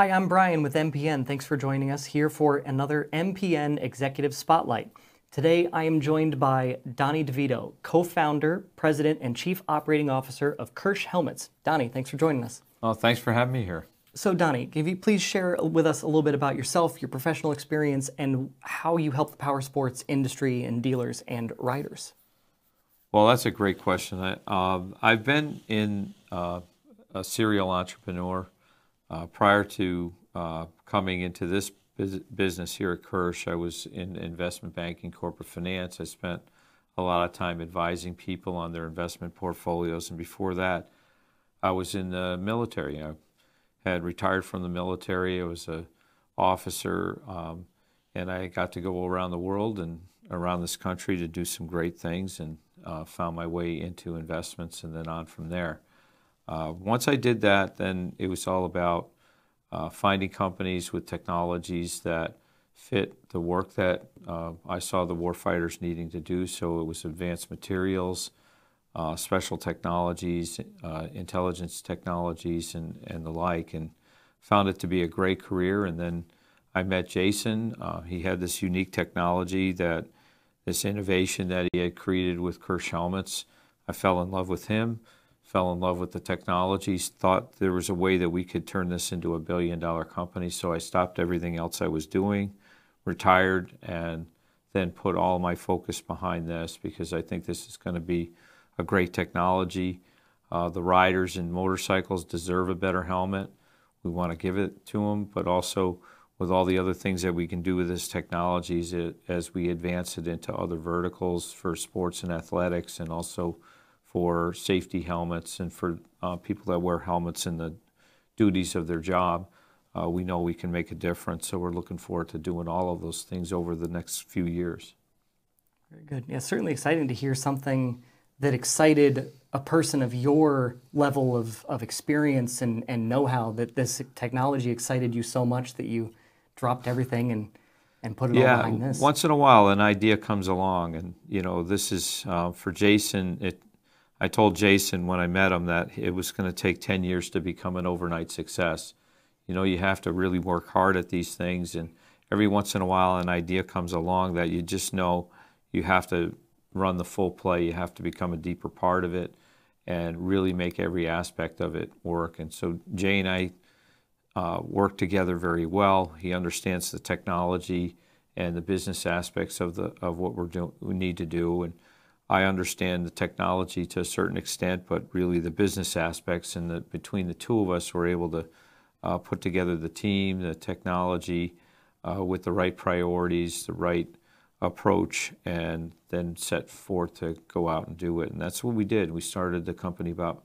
Hi, I'm Brian with MPN. Thanks for joining us here for another MPN Executive Spotlight. Today, I am joined by Donnie DeVito, co-founder, president, and chief operating officer of Kirsh Helmets. Donnie, thanks for joining us. Oh, thanks for having me here. So Donnie, can you please share with us a little bit about yourself, your professional experience, and how you help the power sports industry and dealers and riders? Well, that's a great question. I've been in a serial entrepreneur prior to coming into this business here at Kirsh. I was in investment banking, corporate finance. I spent a lot of time advising people on their investment portfolios, and before that, I was in the military. I had retired from the military. I was an officer, and I got to go around the world and around this country to do some great things, and found my way into investments and then on from there. Once I did that, then it was all about finding companies with technologies that fit the work that I saw the warfighters needing to do. So it was advanced materials, special technologies, intelligence technologies, and the like, and found it to be a great career. And then I met Jason. He had this unique technology, this innovation that he had created with Kirsh Helmets. I fell in love with him, fell in love with the technologies, thought there was a way that we could turn this into a billion-dollar company. So I stopped everything else I was doing, retired, and then put all my focus behind this because I think this is going to be a great technology. The riders and motorcycles deserve a better helmet. We want to give it to them, but also with all the other things that we can do with this technology as we advance it into other verticals for sports and athletics, and also for safety helmets and for people that wear helmets in the duties of their job. We know we can make a difference, so we're looking forward to doing all of those things over the next few years. Very good. Yeah, certainly exciting to hear something that excited a person of your level of experience and know-how, that this technology excited you so much that you dropped everything and put it all behind this. Once in a while an idea comes along, and this is for Jason. I told Jason when I met him that it was going to take 10 years to become an overnight success. You have to really work hard at these things, and every once in a while an idea comes along that you just know you have to run the full play. You have to become a deeper part of it and really make every aspect of it work. And so Jay and I work together very well. He understands the technology and the business aspects of what we need to do, and I understand the technology to a certain extent, but really the business aspects. And between the two of us, we're able to put together the team, the technology, with the right priorities, the right approach, and then set forth to go out and do it. And that's what we did. We started the company about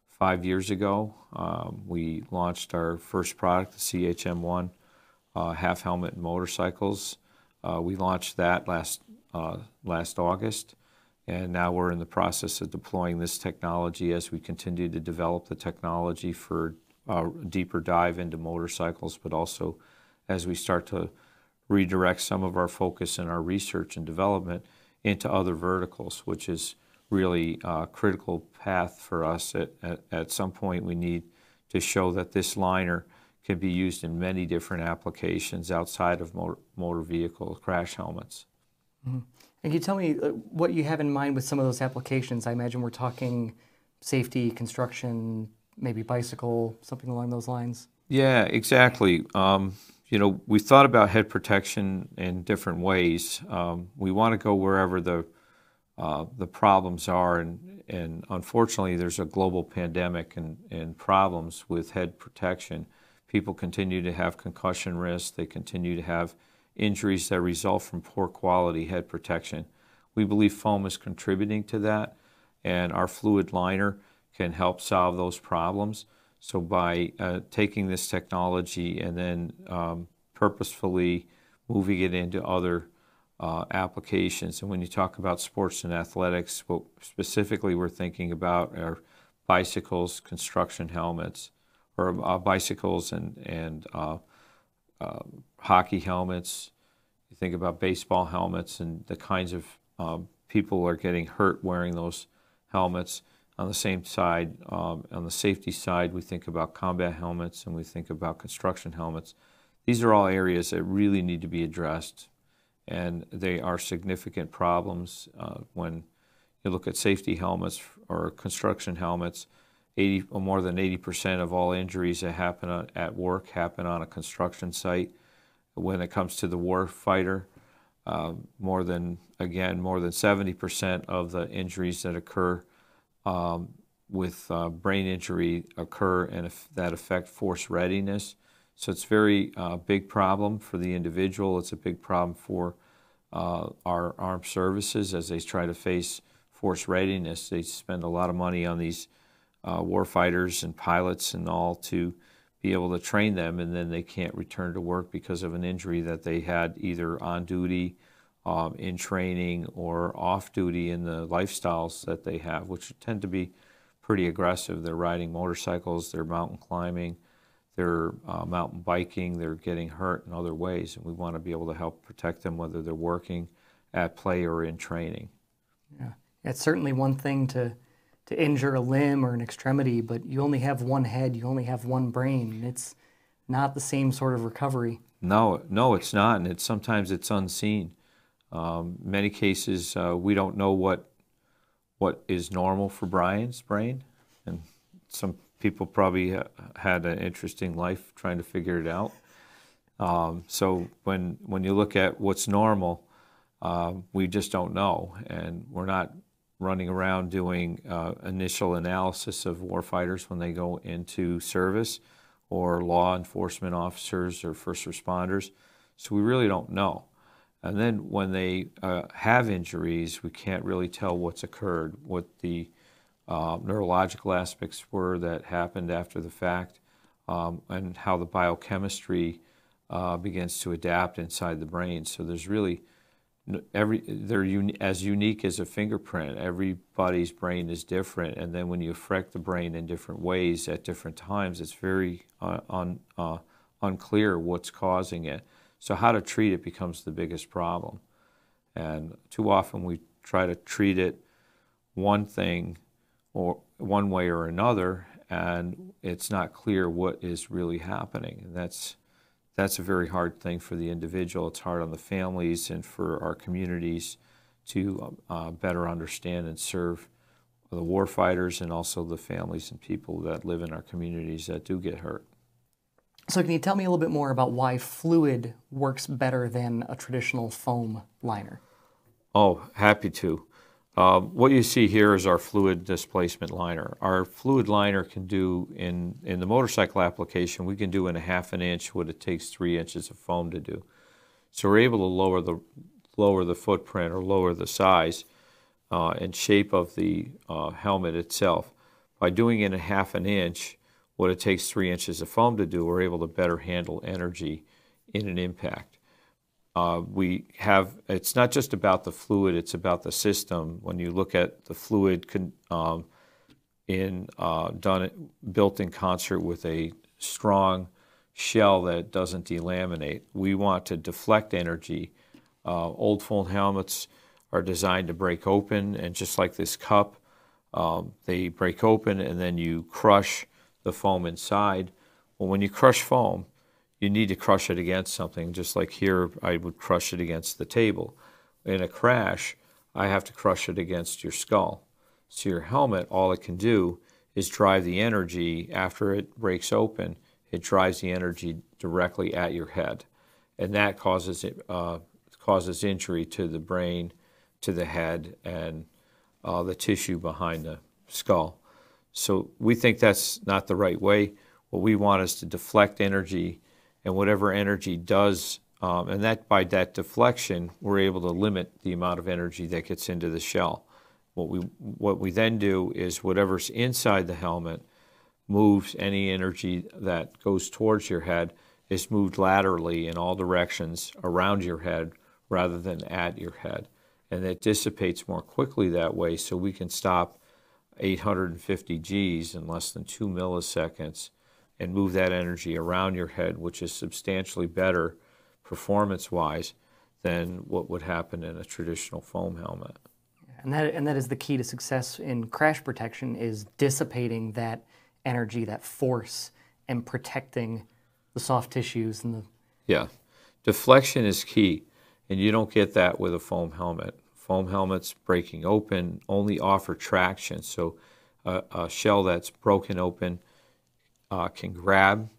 5 years ago. We launched our first product, the CHM1 half helmet and motorcycles. We launched that last August, and now we're in the process of deploying this technology as we continue to develop the technology for a deeper dive into motorcycles, but also as we start to redirect some of our focus and our research and development into other verticals, which is really a critical path for us. At some point, we need to show that this liner can be used in many different applications outside of motor vehicle crash helmets. Mm-hmm. And can you tell me what you have in mind with some of those applications? I imagine we're talking safety, construction, maybe bicycle, something along those lines. Yeah, exactly. We thought about head protection in different ways. We want to go wherever the problems are, and unfortunately there's a global pandemic and problems with head protection. People continue to have concussion risk. They continue to have injuries that result from poor quality head protection. We believe foam is contributing to that, and our fluid liner can help solve those problems. So by taking this technology and then purposefully moving it into other applications. And when you talk about sports and athletics, what specifically we're thinking about are bicycles, construction helmets, or bicycles and hockey helmets. You think about baseball helmets and the kinds of people are getting hurt wearing those helmets. On the same side, on the safety side, we think about combat helmets and we think about construction helmets. These are all areas that really need to be addressed, and they are significant problems. When you look at safety helmets or construction helmets, 80 or more than 80% of all injuries that happen at work happen on a construction site. When it comes to the war fighter, more than 70% of the injuries that occur with brain injury occur and that affect force readiness. So it's a very big problem for the individual. It's a big problem for our armed services as they try to face force readiness. They spend a lot of money on these war fighters and pilots and all to be able to train them, and then they can't return to work because of an injury that they had either on duty, in training, or off duty in the lifestyles that they have, which tend to be pretty aggressive. They're riding motorcycles, they're mountain climbing, they're mountain biking, they're getting hurt in other ways, and we want to be able to help protect them whether they're working, at play, or in training. Yeah, it's certainly one thing to injure a limb or an extremity, but you only have one head, you only have one brain. It's not the same sort of recovery. No, it's not, and sometimes it's unseen. Many cases, we don't know what is normal for Brian's brain, and some people probably had an interesting life trying to figure it out. So when you look at what's normal, we just don't know, and we're not running around doing initial analysis of warfighters when they go into service, or law enforcement officers or first responders. So we really don't know. And then when they have injuries, we can't really tell what's occurred, what the neurological aspects were that happened after the fact, and how the biochemistry begins to adapt inside the brain. So there's really they're as unique as a fingerprint. Everybody's brain is different, and then when you affect the brain in different ways at different times, it's very unclear what's causing it. So how to treat it becomes the biggest problem. And too often we try to treat it one thing or one way or another, and it's not clear what is really happening. And that's a very hard thing for the individual. It's hard on the families and for our communities to better understand and serve the warfighters and also the families and people that live in our communities that do get hurt. So can you tell me a little bit more about why fluid works better than a traditional foam liner? Oh, happy to. What you see here is our fluid displacement liner. Our fluid liner can do, in the motorcycle application, we can do in a 1/2 inch what it takes 3 inches of foam to do. So we're able to lower the footprint or lower the size and shape of the helmet itself. By doing it in a 1/2 inch, what it takes 3 inches of foam to do, we're able to better handle energy in an impact. It's not just about the fluid, it's about the system. When you look at the fluid built in concert with a strong shell that doesn't delaminate, we want to deflect energy. Old foam helmets are designed to break open, and just like this cup, they break open and then you crush the foam inside. Well, when you crush foam, you need to crush it against something. Just like here, I would crush it against the table. In a crash, I have to crush it against your skull. So your helmet, all it can do is drive the energy after it breaks open. It drives the energy directly at your head, and that causes injury to the brain, to the head, and the tissue behind the skull. So we think that's not the right way. What we want is to deflect energy, and whatever energy does, and that by that deflection, we're able to limit the amount of energy that gets into the shell. What we then do is whatever's inside the helmet moves, any energy that goes towards your head is moved laterally in all directions around your head rather than at your head. And it dissipates more quickly that way, so we can stop 850 Gs in less than 2 milliseconds and move that energy around your head, which is substantially better performance-wise than what would happen in a traditional foam helmet. and that is the key to success in crash protection, is dissipating that energy, that force, and protecting the soft tissues and the. Yeah, deflection is key, and you don't get that with a foam helmet. Foam helmets breaking open only offer traction, so a shell that's broken open can grab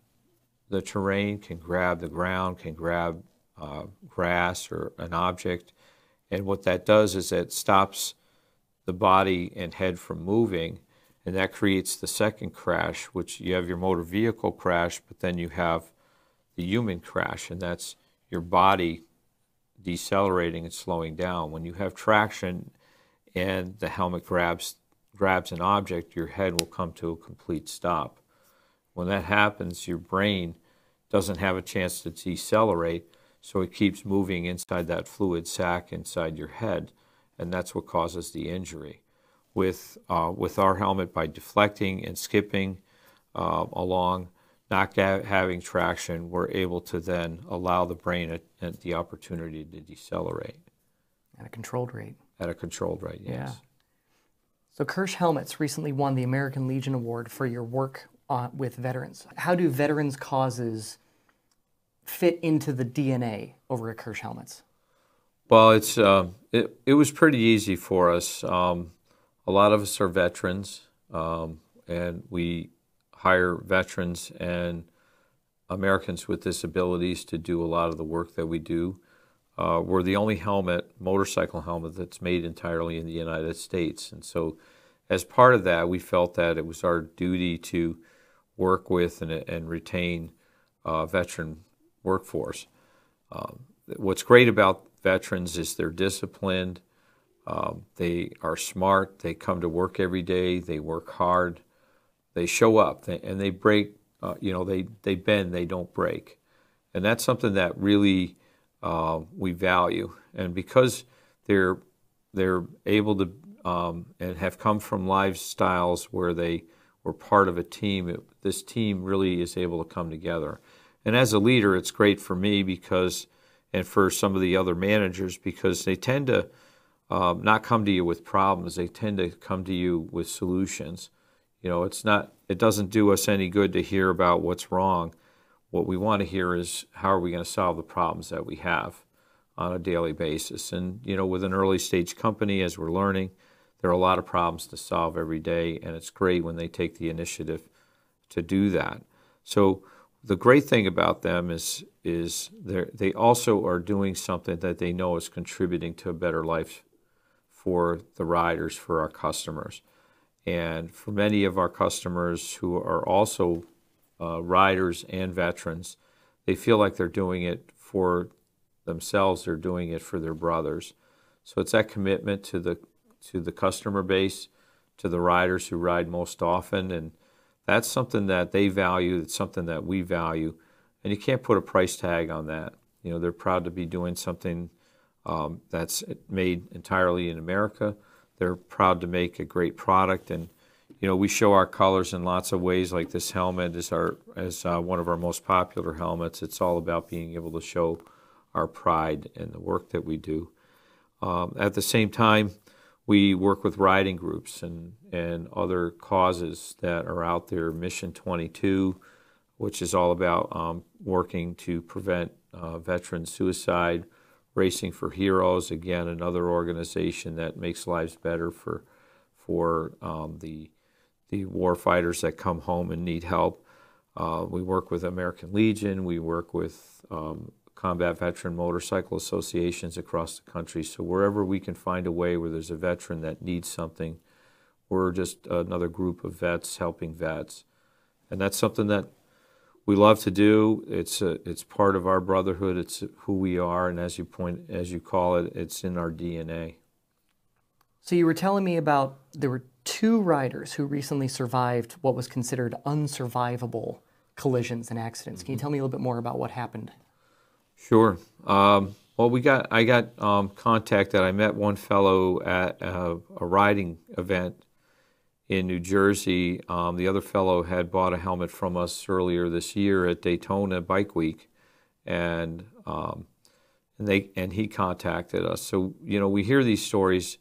the terrain, can grab the ground, can grab grass or an object, and what that does is it stops the body and head from moving, and that creates the second crash, which you have your motor vehicle crash, but then you have the human crash, and that's your body decelerating and slowing down. When you have traction and the helmet grabs an object, your head will come to a complete stop. When that happens, your brain doesn't have a chance to decelerate, so it keeps moving inside that fluid sac inside your head, and that's what causes the injury. With our helmet, by deflecting and skipping along, not having traction, we're able to then allow the brain the opportunity to decelerate. At a controlled rate. At a controlled rate, yes. Yeah. So Kirsh Helmets recently won the American Legion Award for your work with veterans. How do veterans' causes fit into the DNA over at Kirsh Helmets? Well, it was pretty easy for us. A lot of us are veterans, and we hire veterans and Americans with disabilities to do a lot of the work that we do. We're the only motorcycle helmet that's made entirely in the United States. And so as part of that, we felt that it was our duty to work with and retain veteran workforce. What's great about veterans is they're disciplined, they are smart, they come to work every day, they work hard, they show up, and they break, they bend, they don't break. And that's something that really we value. And because they're able to and have come from lifestyles where they were part of a team, this team really is able to come together. And as a leader, it's great for me and for some of the other managers, because they tend to not come to you with problems. They tend to come to you with solutions. It doesn't do us any good to hear about what's wrong. What we want to hear is, how are we going to solve the problems that we have on a daily basis? And, with an early stage company, as we're learning, there are a lot of problems to solve every day, and it's great when they take the initiative to do that. So the great thing about them is they also are doing something that they know is contributing to a better life for the riders, for our customers. And for many of our customers who are also riders and veterans, they feel like they're doing it for themselves, they're doing it for their brothers. So it's that commitment to the customer base, to the riders who ride most often, and that's something that they value, it's something that we value, and you can't put a price tag on that. They're proud to be doing something that's made entirely in America. They're proud to make a great product, and we show our colors in lots of ways. Like this helmet is one of our most popular helmets. It's all about being able to show our pride in the work that we do. At the same time, we work with riding groups and other causes that are out there. Mission 22, which is all about working to prevent veteran suicide. Racing for Heroes, again, another organization that makes lives better for the war fighters that come home and need help. We work with American Legion. We work with combat veteran motorcycle associations across the country. So wherever we can find a way where there's a veteran that needs something, we're just another group of vets helping vets. And that's something that we love to do. It's part of our brotherhood. It's who we are, and as you call it, it's in our DNA. So you were telling me about there were 2 riders who recently survived what was considered unsurvivable collisions and accidents. Can you tell me a little bit more about what happened? Sure. Well, I got contacted. I met one fellow at a riding event in New Jersey. The other fellow had bought a helmet from us earlier this year at Daytona Bike Week, and he contacted us. So we hear these stories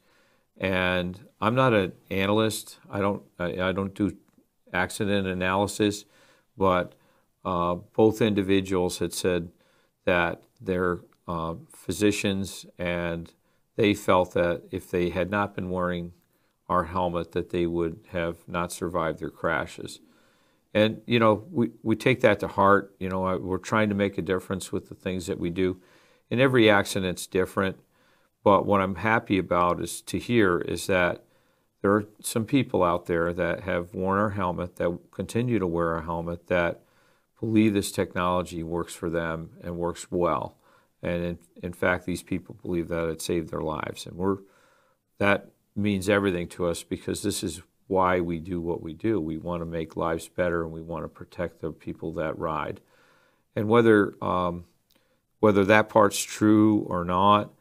And I'm not an analyst. I don't do accident analysis, but both individuals had said that they're physicians, and they felt that if they had not been wearing our helmet, that they would have not survived their crashes. And, you know, we take that to heart. You know, we're trying to make a difference with the things that we do. And every accident's different. But what I'm happy about is to hear is that there are some people out there that have worn our helmet, that continue to wear our helmet, that believe this technology works for them and works well. And in fact, these people believe that it saved their lives. And that means everything to us, because this is why we do what we do. We want to make lives better, and we want to protect the people that ride. And whether that part's true or not,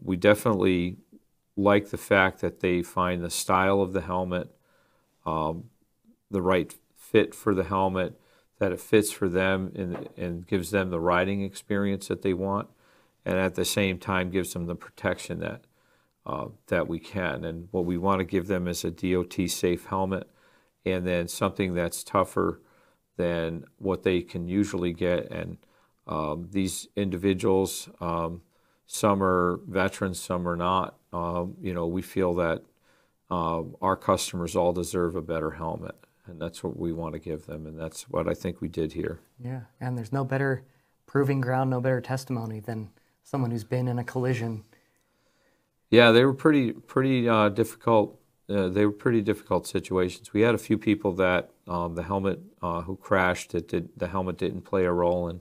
we definitely like the fact that they find the style of the helmet, the right fit for the helmet, that it fits for them and gives them the riding experience that they want, and at the same time gives them the protection that we can. And what we want to give them is a DOT safe helmet, and then something that's tougher than what they can usually get. And these individuals, some are veterans, some are not. You know, we feel that our customers all deserve a better helmet, and that's what we want to give them, and that's what I think we did here. Yeah, and there's no better proving ground, no better testimony than someone who's been in a collision. Yeah, they were pretty difficult. They were pretty difficult situations. We had a few people that the helmet who crashed. The helmet didn't play a role, and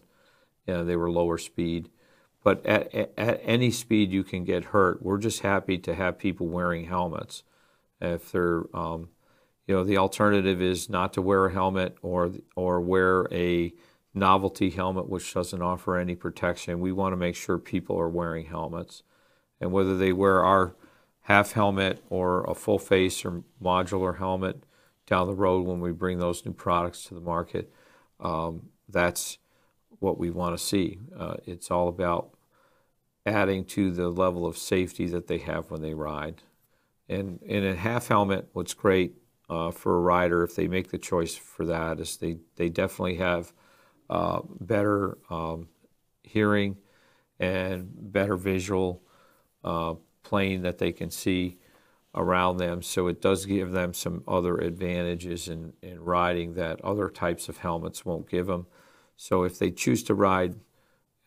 they were lower speed. But at any speed you can get hurt. We're just happy to have people wearing helmets. If they're, the alternative is not to wear a helmet or wear a novelty helmet which doesn't offer any protection. We want to make sure people are wearing helmets. And whether they wear our half helmet or a full face or modular helmet down the road when we bring those new products to the market, that's what we want to see. It's all about adding to the level of safety that they have when they ride. And in a half helmet, what's great for a rider, if they make the choice for that, is they definitely have better hearing and better visual plane that they can see around them. So it does give them some other advantages in riding that other types of helmets won't give them. So if they choose to ride,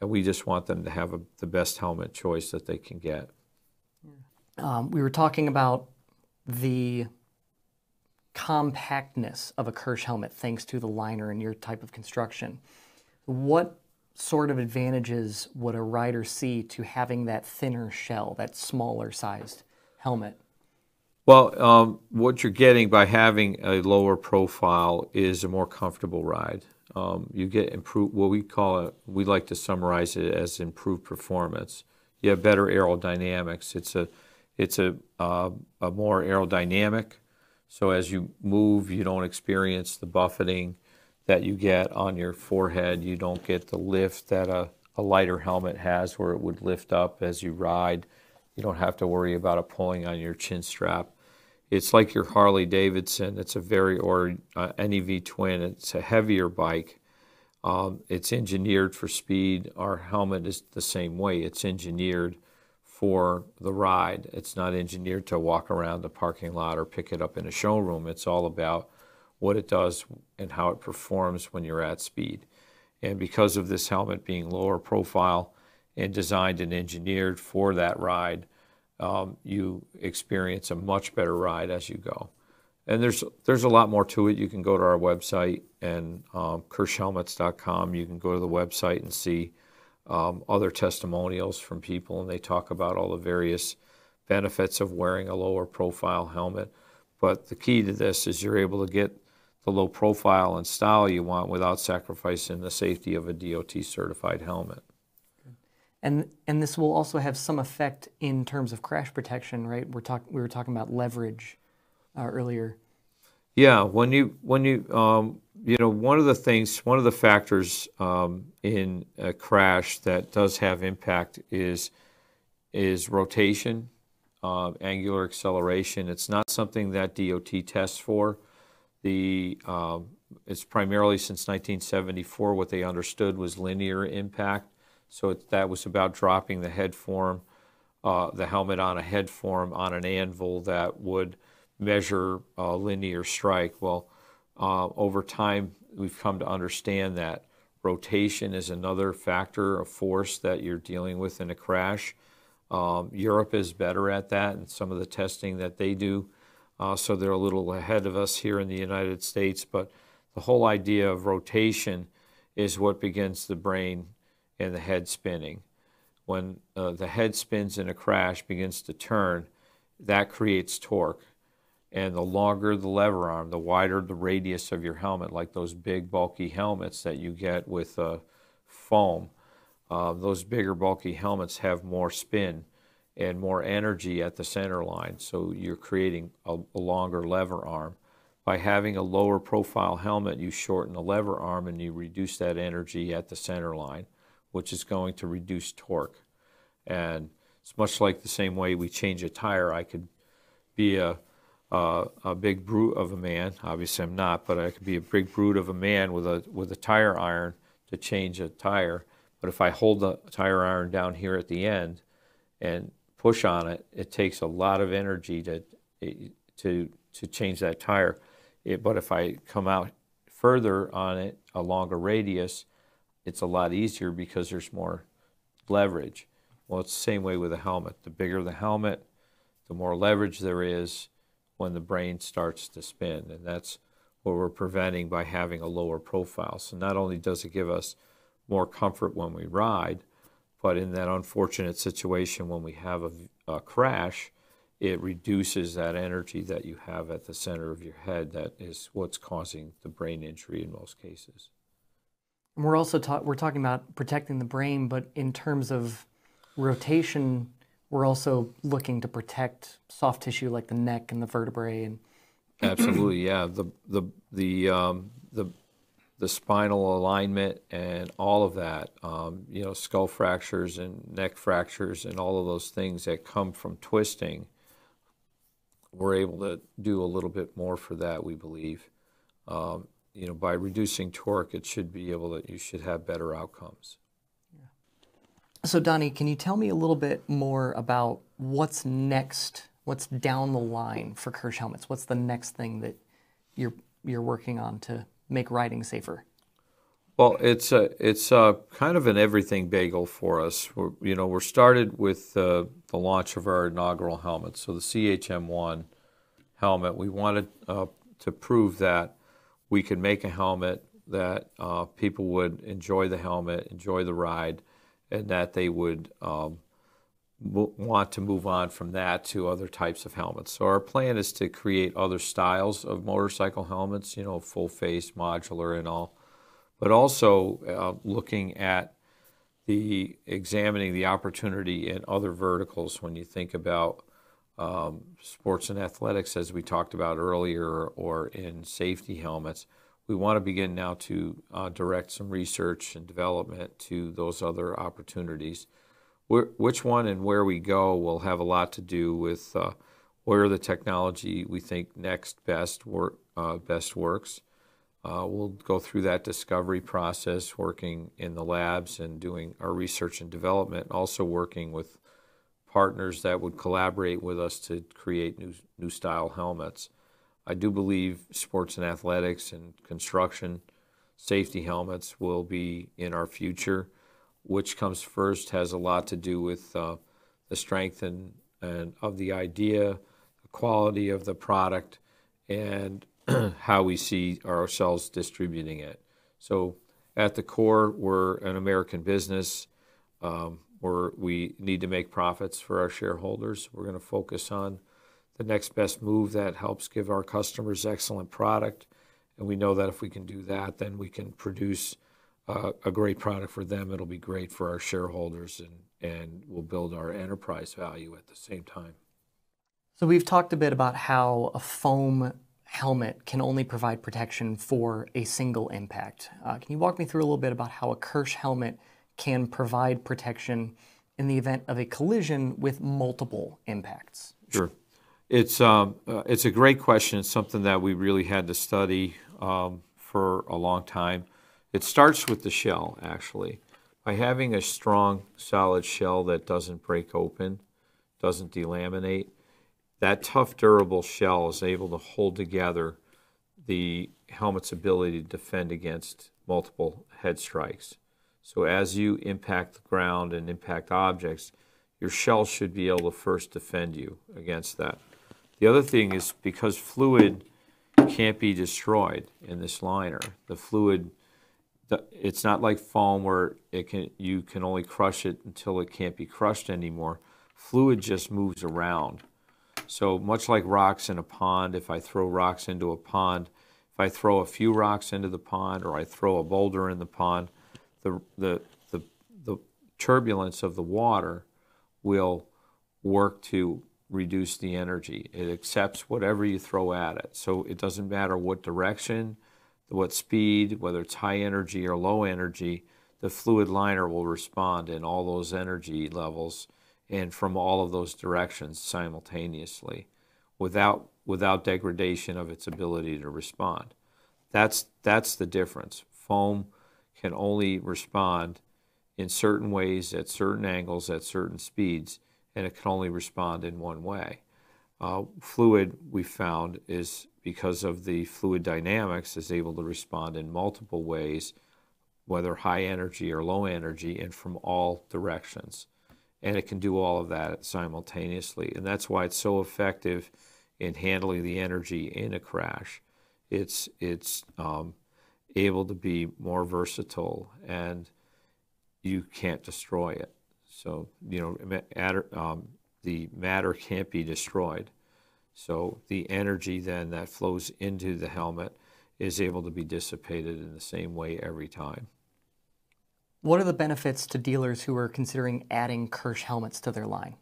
we just want them to have the best helmet choice that they can get. We were talking about the compactness of a Kirsh helmet thanks to the liner and your type of construction. What sort of advantages would a rider see to having that thinner shell, that smaller sized helmet? Well, what you're getting by having a lower profile is a more comfortable ride. You get improved, what we like to summarize it as improved performance. You have better aerodynamics. It's a more aerodynamic, so as you move, you don't experience the buffeting that you get on your forehead. You don't get the lift that a lighter helmet has, where it would lift up as you ride. You don't have to worry about it pulling on your chin strap. It's like your Harley Davidson. It's or NEV Twin. It's a heavier bike. It's engineered for speed. Our helmet is the same way. It's engineered for the ride. It's not engineered to walk around the parking lot or pick it up in a showroom. It's all about what it does and how it performs when you're at speed. And because of this helmet being lower profile and designed and engineered for that ride, you experience a much better ride as you go. And there's a lot more to it. You can go to our website and kirshhelmets.com. You can go to the website and see other testimonials from people, and they talk about all the various benefits of wearing a lower profile helmet. But the key to this is you're able to get the low profile and style you want without sacrificing the safety of a DOT certified helmet. And this will also have some effect in terms of crash protection, right? We were talking about leverage earlier. Yeah, one of the factors in a crash that does have impact is rotation. angular acceleration. It's not something that DOT tests for. It's primarily since 1974 what they understood was linear impact. So that was about dropping the head form, the helmet on a head form on an anvil that would measure linear strike. Well, over time we've come to understand that rotation is another factor of force that you're dealing with in a crash. Europe is better at that and some of the testing that they do. So they're a little ahead of us here in the United States. But the whole idea of rotation is what begins the brain and the head spinning. When the head spins in a crash, begins to turn, that creates torque. And the longer the lever arm, the wider the radius of your helmet, like those big bulky helmets that you get with foam. Those bigger bulky helmets have more spin and more energy at the center line, so you're creating a longer lever arm. By having a lower profile helmet, you shorten the lever arm and you reduce that energy at the center line, which is going to reduce torque. And it's much like the same way we change a tire. I could be a big brute of a man. Obviously I'm not, but I could be a big brute of a man with a tire iron to change a tire. But if I hold the tire iron down here at the end and push on it, it takes a lot of energy to change that tire. But if I come out further on it, a longer radius, it's a lot easier because there's more leverage. Well, it's the same way with a helmet. The bigger the helmet, the more leverage there is when the brain starts to spin. And that's what we're preventing by having a lower profile. So not only does it give us more comfort when we ride, but in that unfortunate situation when we have a crash, it reduces that energy that you have at the center of your head. That is what's causing the brain injury in most cases. And we're also we're talking about protecting the brain, but in terms of rotation, we're also looking to protect soft tissue like the neck and the vertebrae. And absolutely, yeah. The spinal alignment and all of that, skull fractures and neck fractures and all of those things that come from twisting, we're able to do a little bit more for that, we believe. By reducing torque, you should have better outcomes. Yeah. So Donnie, can you tell me a little bit more about what's next, what's down the line for Kirsh helmets? What's the next thing that you're working on to make riding safer? Well, it's kind of an everything bagel for us. We're started with the launch of our inaugural helmet. So the CHM1 helmet, we wanted to prove that we could make a helmet that people would enjoy the helmet, enjoy the ride, and that they would want to move on from that to other types of helmets. So our plan is to create other styles of motorcycle helmets, full face, modular and all, but also looking at examining the opportunity in other verticals when you think about sports and athletics, as we talked about earlier, or in safety helmets. We want to begin now to direct some research and development to those other opportunities. Which one and where we go will have a lot to do with where the technology we think next best works. We'll go through that discovery process, working in the labs and doing our research and development, also working with partners that would collaborate with us to create new style helmets. I do believe sports and athletics and construction safety helmets will be in our future. Which comes first has a lot to do with the strength and of the idea, the quality of the product, and how we see ourselves distributing it. So at the core, we're an American business. We need to make profits for our shareholders. We're going to focus on the next best move that helps give our customers excellent product. And we know that if we can do that, then we can produce a great product for them. It'll be great for our shareholders, and we'll build our enterprise value at the same time. So we've talked a bit about how a foam helmet can only provide protection for a single impact. Can you walk me through a little bit about how a Kirsh helmet can provide protection in the event of a collision with multiple impacts? Sure. It's a great question. It's something that we really had to study for a long time. It starts with the shell, actually. By having a strong, solid shell that doesn't break open, doesn't delaminate, that tough, durable shell is able to hold together the helmet's ability to defend against multiple head strikes. So as you impact the ground and impact objects, your shell should be able to first defend you against that. The other thing is because fluid can't be destroyed in this liner, the fluid, it's not like foam where you can only crush it until it can't be crushed anymore. Fluid just moves around. So much like rocks in a pond, if I throw rocks into a pond, if I throw a few rocks into the pond or I throw a boulder in the pond, the turbulence of the water will work to reduce the energy. It accepts whatever you throw at it. So it doesn't matter what direction, what speed, whether it's high energy or low energy, the fluid liner will respond in all those energy levels and from all of those directions simultaneously without degradation of its ability to respond. That's the difference. Foam can only respond in certain ways, at certain angles, at certain speeds, and it can only respond in one way. Fluid, we found, is because of the fluid dynamics, is able to respond in multiple ways, whether high energy or low energy, and from all directions. And it can do all of that simultaneously. And that's why it's so effective in handling the energy in a crash. It's able to be more versatile, and you can't destroy it. So, the matter can't be destroyed. So the energy then that flows into the helmet is able to be dissipated in the same way every time. What are the benefits to dealers who are considering adding Kirsh helmets to their line?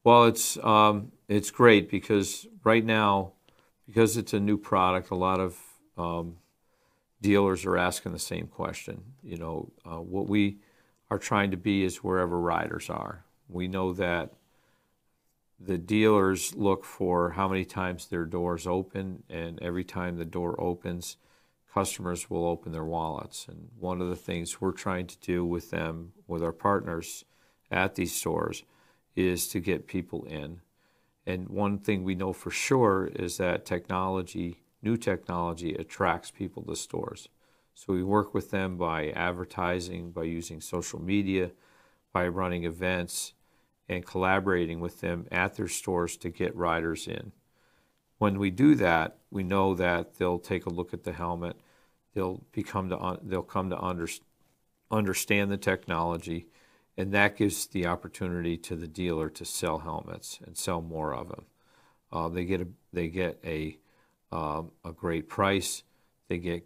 Well, it's great because right now, because it's a new product, a lot of dealers are asking the same question. What we are trying to be is wherever riders are. We know that the dealers look for how many times their doors open, and every time the door opens, customers will open their wallets. And one of the things we're trying to do with them, with our partners at these stores, is to get people in. And one thing we know for sure is that new technology attracts people to stores. So we work with them by advertising, by using social media, by running events, and collaborating with them at their stores to get riders in. When we do that, we know that they'll take a look at the helmet, they'll come to understand the technology, and that gives the opportunity to the dealer to sell helmets and sell more of them. They get a great price, they get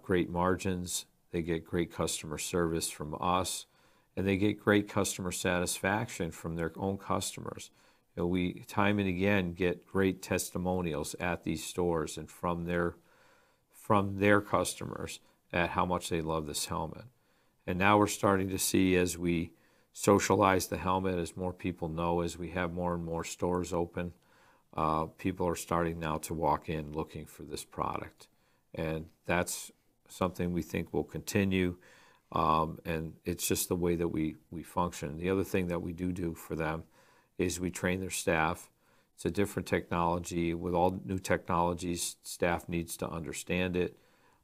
great margins, they get great customer service from us, and they get great customer satisfaction from their own customers. We time and again get great testimonials at these stores and from their customers at how much they love this helmet. And now we're starting to see, as we socialize the helmet, as more people know, as we have more and more stores open, people are starting now to walk in looking for this product. And that's something we think will continue. And it's just the way that we function. The other thing that we do for them is we train their staff. It's a different technology. With all new technologies, staff needs to understand it.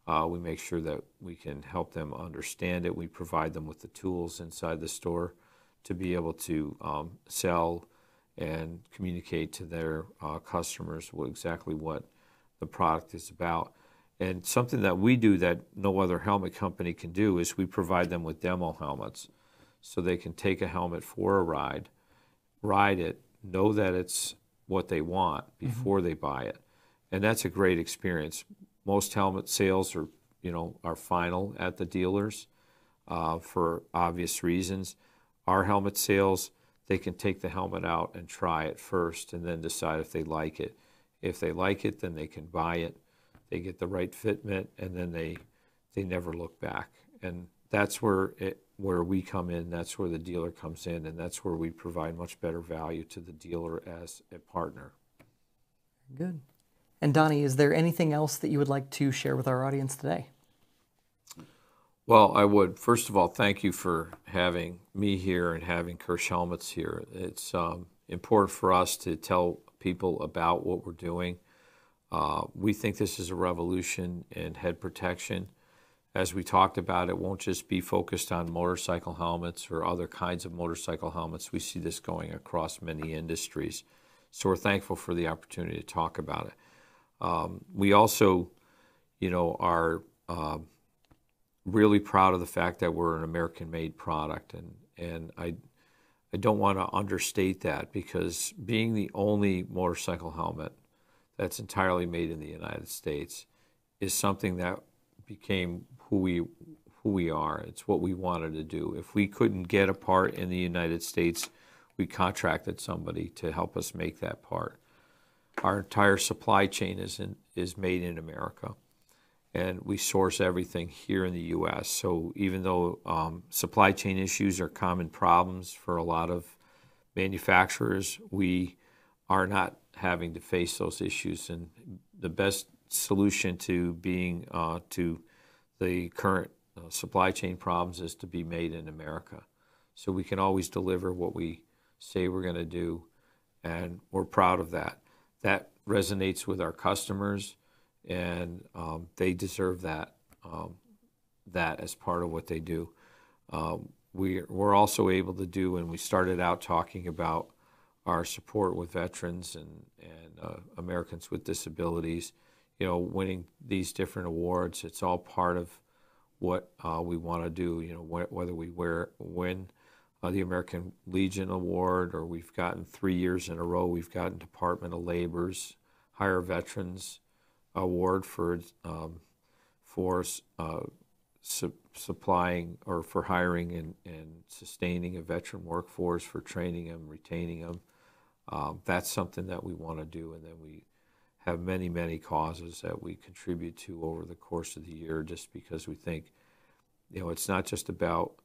We make sure that we can help them understand it. We provide them with the tools inside the store to be able to sell and communicate to their customers exactly what the product is about. And something that we do that no other helmet company can do is we provide them with demo helmets so they can take a helmet for a ride it, know that it's what they want before they buy it. And that's a great experience. Most helmet sales are final at the dealers for obvious reasons. Our helmet sales, they can take the helmet out and try it first and then decide if they like it. If they like it, then they can buy it. They get the right fitment, and then they never look back. And that's where we come in, that's where the dealer comes in, and that's where we provide much better value to the dealer as a partner. Good. And Donnie, is there anything else that you would like to share with our audience today? Well, I would. First of all, thank you for having me here and having Kirsh Helmets here. It's important for us to tell people about what we're doing. We think this is a revolution in head protection. As we talked about, it won't just be focused on motorcycle helmets or other kinds of motorcycle helmets. We see this going across many industries. So we're thankful for the opportunity to talk about it. We also, are really proud of the fact that we're an American-made product, and I don't want to understate that, because being the only motorcycle helmet that's entirely made in the United States is something that became who we are. It's what we wanted to do. If we couldn't get a part in the United States, we contracted somebody to help us make that part. Our entire supply chain is made in America, and we source everything here in the U.S. So even though supply chain issues are common problems for a lot of manufacturers, we are not having to face those issues. And the best solution to being to the current supply chain problems is to be made in America. So we can always deliver what we say we're going to do, and we're proud of that. That resonates with our customers, and they deserve that as part of what they do. We're also able to do, and we started out talking about our support with veterans and Americans with disabilities. Winning these different awards, it's all part of what we want to do. Whether we win the American Legion Award, or we've gotten 3 years in a row, we've gotten Department of Labor's Hire Veterans Award for supplying or for hiring and sustaining a veteran workforce, for training them, retaining them. That's something that we want to do, and then we have many, many causes that we contribute to over the course of the year, just because we think, it's not just about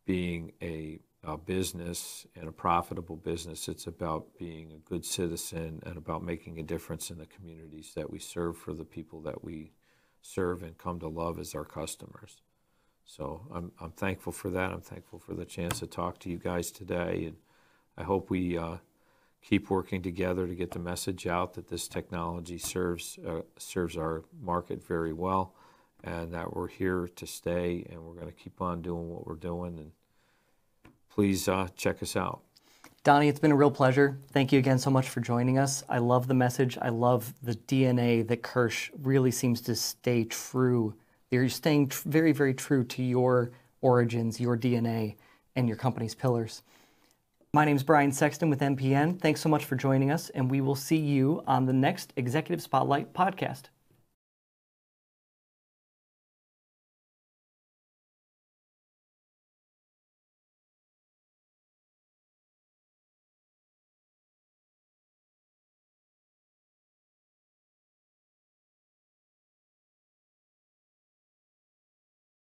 being a business and a profitable business. It's about being a good citizen and about making a difference in the communities that we serve, for the people that we serve and come to love as our customers. So I'm thankful for that. I'm thankful for the chance to talk to you guys today, and I hope we keep working together to get the message out that this technology serves our market very well, and that we're here to stay, and we're going to keep on doing what we're doing. And please check us out. Donnie, it's been a real pleasure. Thank you again so much for joining us. I love the message. I love the DNA that Kirsh really seems to stay true. You're staying very, very true to your origins, your DNA, and your company's pillars. My name is Brian Sexton with MPN. Thanks so much for joining us, and we will see you on the next Executive Spotlight podcast.